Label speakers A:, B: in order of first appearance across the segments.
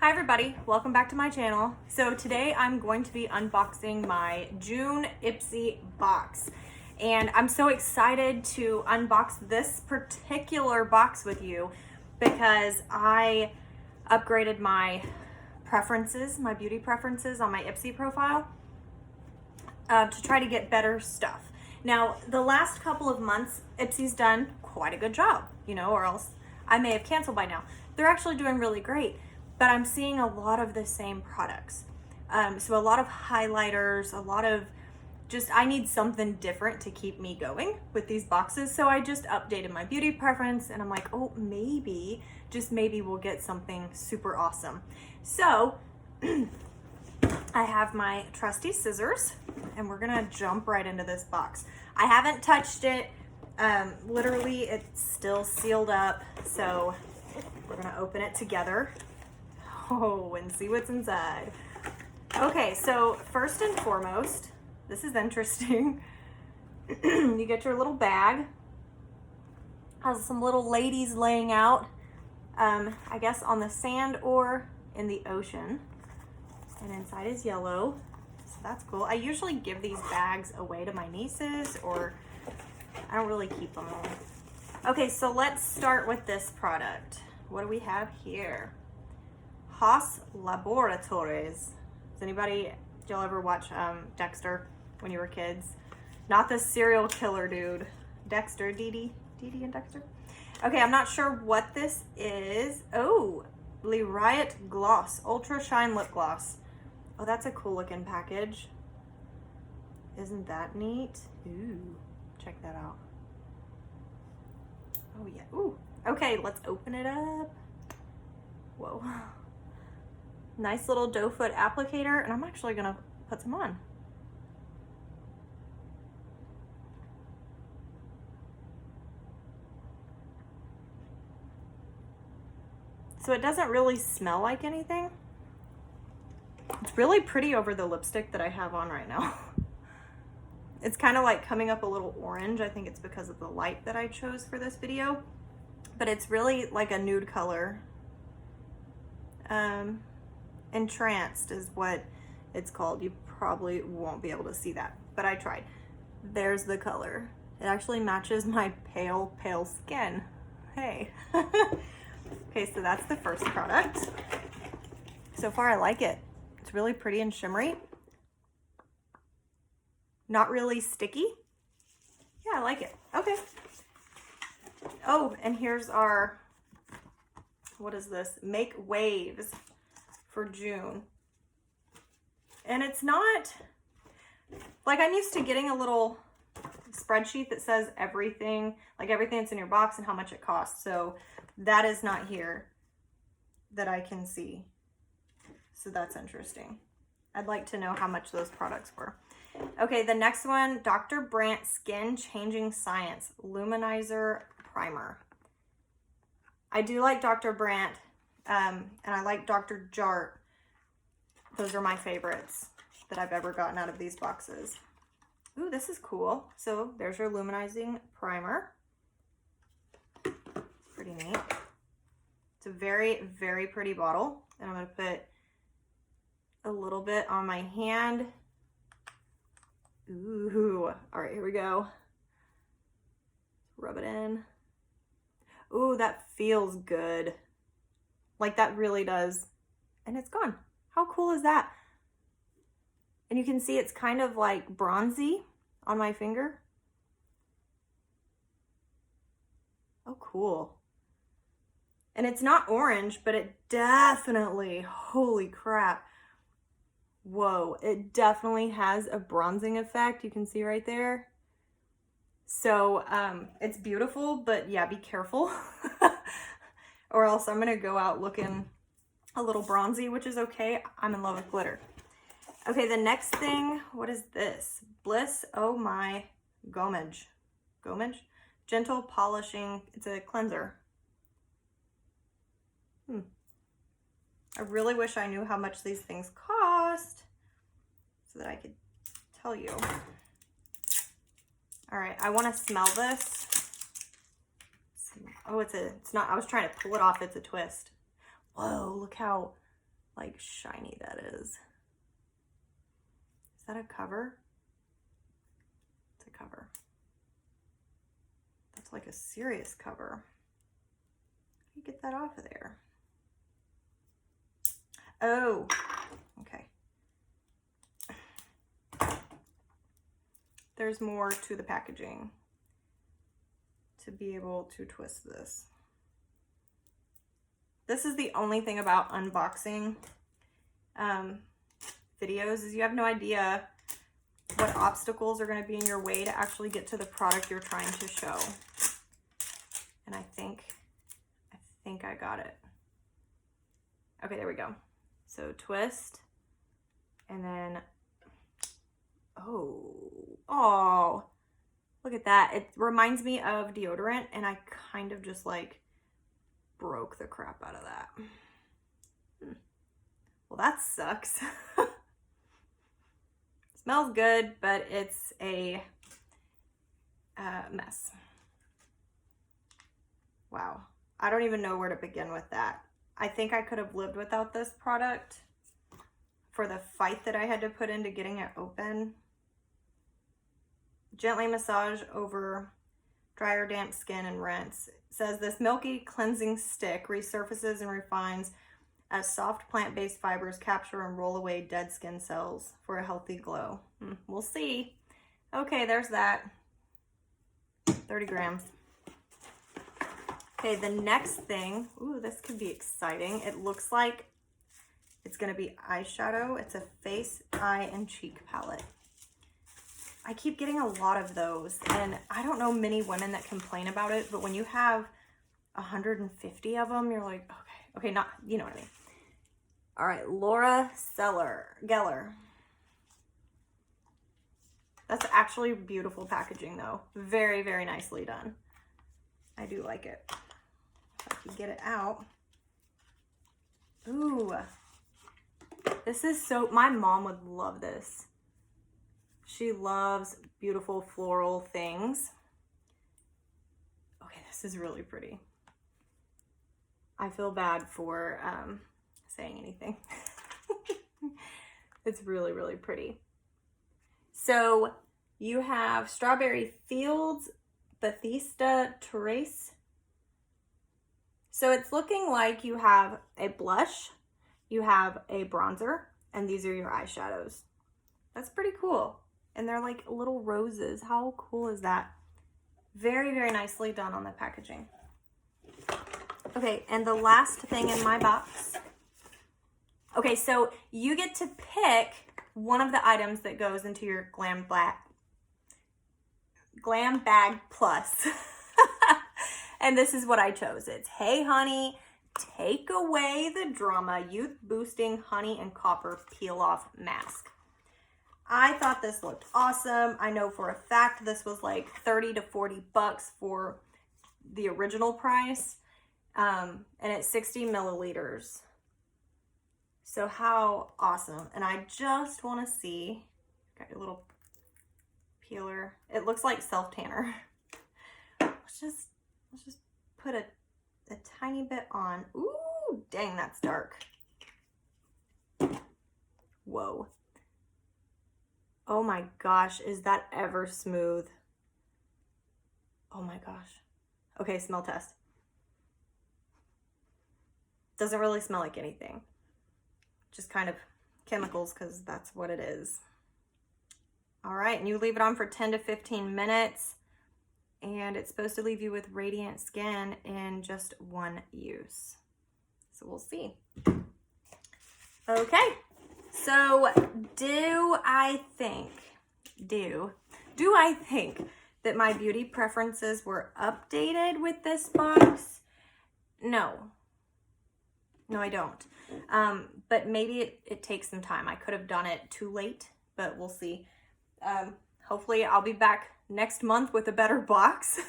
A: Hi everybody, welcome back to my channel. So today I'm going to be unboxing my June Ipsy box. And I'm so excited to unbox this particular box with you because I upgraded my preferences, my beauty preferences on my Ipsy profile to try to get better stuff. Now, the last couple of months, Ipsy's done quite a good job, or else I may have canceled by now. They're actually doing really great. But I'm seeing a lot of the same products. So a lot of highlighters, a lot of I need something different to keep me going with these boxes. So I just updated my beauty preference and I'm like, oh, maybe, just maybe we'll get something super awesome. So I have my trusty scissors and we're gonna jump right into this box. I haven't touched it. Literally, it's still sealed up. So we're gonna open it together. Oh, and see what's inside. Okay, so first and foremost, this is interesting. You get your little bag. Has some little ladies laying out, I guess on the sand or in the ocean. And inside is yellow, so that's cool. I usually give these bags away to my nieces, or I don't really keep them all. Okay, so let's start with this product. What do we have here? Haus Laboratories. Did y'all ever watch Dexter when you were kids? Not the serial killer dude. Dexter, Dee Dee and Dexter. Okay, I'm not sure what this is. Oh, Riot Gloss, Ultra Shine Lip Gloss. Oh, that's a cool looking package. Isn't that neat? Ooh, check that out. Oh yeah, ooh. Okay, let's open it up. Whoa. Nice little doe foot applicator, and I'm actually gonna put some on. So it doesn't really smell like anything. It's really pretty over the lipstick that I have on right now. It's kind of like coming up a little orange. I think it's because of the light that I chose for this video, but it's really like a nude color. Entranced is what it's called. You probably won't be able to see that, but I tried. There's the color. It actually matches my pale skin. Hey. Okay, so that's the first product. So far I like it. It's really pretty and shimmery. Not really sticky. Yeah, I like it. Okay. Oh, and here's our, what is this? Make Waves for June. And it's not, like, I'm used to getting a little spreadsheet that says everything, like everything that's in your box and how much it costs. So that is not here that I can see. So that's interesting. I'd like to know how much those products were. Okay, the next one, Dr. Brandt Skin Changing Science Luminizer Primer. I do like Dr. Brandt, and I like Dr. Jart. Those are my favorites that I've ever gotten out of these boxes. Ooh, this is cool. So there's your luminizing primer. Pretty neat. It's a very, very pretty bottle. And I'm going to put a little bit on my hand. Ooh, all right, here we go. Rub it in. Ooh, that feels good. Like, that really does. And it's gone. How cool is that? And you can see it's kind of like bronzy on my finger. Oh, cool. And it's not orange, but it definitely, holy crap. Whoa, it definitely has a bronzing effect. You can see right there. So it's beautiful, but yeah, be careful. Or else I'm gonna go out looking a little bronzy, which is okay. I'm in love with glitter. Okay, the next thing, what is this? Bliss, oh my, Gomage. Gentle polishing, it's a cleanser. I really wish I knew how much these things cost so that I could tell you. All right, I want to smell this. Oh, it's not, I was trying to pull it off. It's a twist. Whoa, look how like shiny that is. Is that a cover? It's a cover. That's like a serious cover. How do you get that off of there? Oh, okay. There's more to the packaging to be able to twist this. This is the only thing about unboxing videos is you have no idea what obstacles are going to be in your way to actually get to the product you're trying to show. And I think I got it. Okay, there we go. So twist, and then, oh, look at that. It reminds me of deodorant, and I kind of just like broke the crap out of that. Well, that sucks. Smells good, but it's a mess. Wow. I don't even know where to begin with that. I think I could have lived without this product for the fight that I had to put into getting it open. Gently massage over dry or damp skin and rinse. It says this milky cleansing stick resurfaces and refines as soft plant-based fibers capture and roll away dead skin cells for a healthy glow. We'll see. Okay, there's that. 30 grams. Okay, the next thing, ooh, this could be exciting. It looks like it's gonna be eyeshadow. It's a face, eye, and cheek palette. I keep getting a lot of those, and I don't know many women that complain about it, but when you have 150 of them, you're like, okay, not, you know what I mean. All right, Gellar. That's actually beautiful packaging though. Very, very nicely done. I do like it. If I can get it out. Ooh, this is so, my mom would love this. She loves beautiful floral things. Okay, this is really pretty. I feel bad for saying anything. It's really, really pretty. So you have Strawberry Fields, Bethesda Terrace. So it's looking like you have a blush, you have a bronzer, and these are your eyeshadows. That's pretty cool. And they're like little roses. How cool is that? Very, very nicely done on the packaging. Okay, and the last thing in my box. Okay, so you get to pick one of the items that goes into your Glam Bag Plus. And this is what I chose. It's Hey Honey, Take Away the Drama Youth Boosting Honey and Copper Peel Off Mask. I thought this looked awesome. I know for a fact this was like 30 to 40 bucks for the original price. And it's 60 milliliters. So how awesome. And I just want to see, got your little peeler. It looks like self-tanner. Let's just put a tiny bit on. Ooh, dang, that's dark. Whoa. Oh my gosh, is that ever smooth? Oh my gosh. Okay, smell test. Doesn't really smell like anything. Just kind of chemicals, because that's what it is. All right, and you leave it on for 10 to 15 minutes. And it's supposed to leave you with radiant skin in just one use. So we'll see. Okay, so do I think that my beauty preferences were updated with this box? No, I don't. But maybe it takes some time. I could have done it too late, but we'll see. Hopefully I'll be back next month with a better box.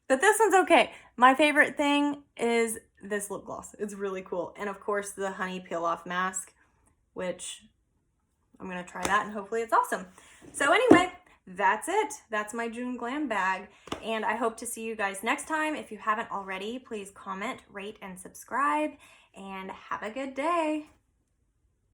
A: But this one's okay. My favorite thing is this lip gloss. It's really cool. And of course the honey peel off mask, which I'm gonna try that and hopefully it's awesome. So anyway, that's it. That's my June Glam bag. And I hope to see you guys next time. If you haven't already, please comment, rate, and subscribe. and have a good day.